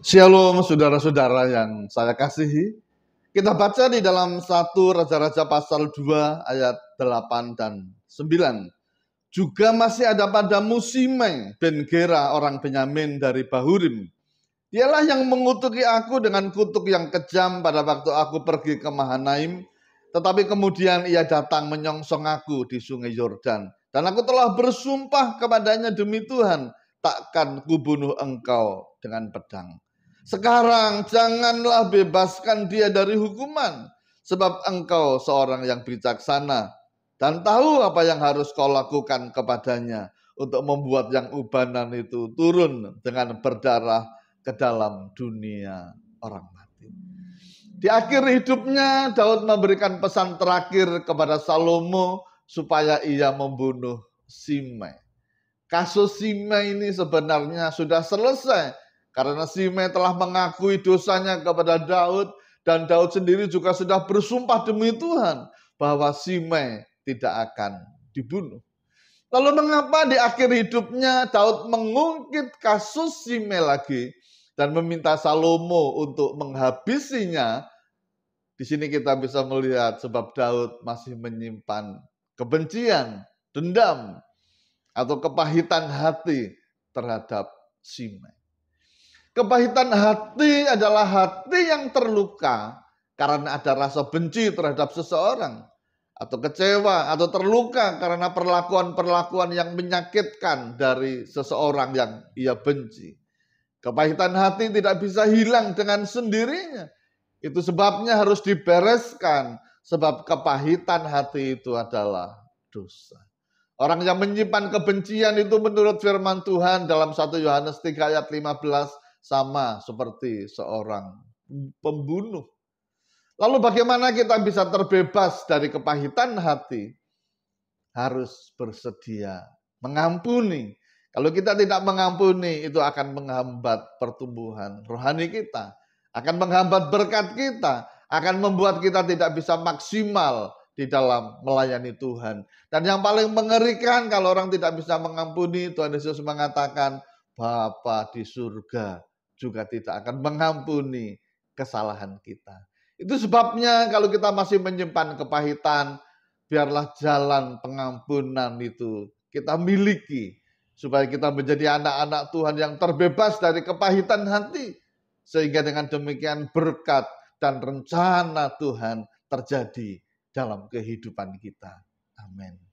Shalom saudara-saudara yang saya kasihi. Kita baca di dalam 1 Raja-Raja pasal 2 ayat 8 dan 9. Juga masih ada padamu Simei bin Gera orang Benyamin dari Bahurim. Dialah yang mengutuki aku dengan kutuk yang kejam pada waktu aku pergi ke Mahanaim. Tetapi kemudian ia datang menyongsong aku di sungai Yordan. Dan aku telah bersumpah kepadanya demi Tuhan, takkan kubunuh engkau dengan pedang. Sekarang janganlah bebaskan dia dari hukuman, sebab engkau seorang yang bijaksana dan tahu apa yang harus kau lakukan kepadanya untuk membuat yang ubanan itu turun dengan berdarah ke dalam dunia orang mati. Di akhir hidupnya Daud memberikan pesan terakhir kepada Salomo supaya ia membunuh Simei. Kasus Simei ini sebenarnya sudah selesai karena Simei telah mengakui dosanya kepada Daud dan Daud sendiri juga sudah bersumpah demi Tuhan bahwa Simei tidak akan dibunuh. Lalu mengapa di akhir hidupnya Daud mengungkit kasus Simei lagi dan meminta Salomo untuk menghabisinya? Di sini kita bisa melihat sebab Daud masih menyimpan kebencian, dendam, atau kepahitan hati terhadap Simei. Kepahitan hati adalah hati yang terluka karena ada rasa benci terhadap seseorang, atau kecewa, atau terluka karena perlakuan-perlakuan yang menyakitkan dari seseorang yang ia benci. Kepahitan hati tidak bisa hilang dengan sendirinya. Itu sebabnya harus dibereskan, sebab kepahitan hati itu adalah dosa. Orang yang menyimpan kebencian itu menurut firman Tuhan dalam 1 Yohanes 3 ayat 15 sama seperti seorang pembunuh. Lalu bagaimana kita bisa terbebas dari kepahitan hati? Harus bersedia mengampuni. Kalau kita tidak mengampuni, itu akan menghambat pertumbuhan rohani kita, akan menghambat berkat kita, akan membuat kita tidak bisa maksimal di dalam melayani Tuhan. Dan yang paling mengerikan kalau orang tidak bisa mengampuni, Tuhan Yesus mengatakan, Bapa di surga juga tidak akan mengampuni kesalahan kita. Itu sebabnya kalau kita masih menyimpan kepahitan, biarlah jalan pengampunan itu kita miliki, supaya kita menjadi anak-anak Tuhan yang terbebas dari kepahitan hati. Sehingga dengan demikian berkat dan rencana Tuhan terjadi dalam kehidupan kita. Amin.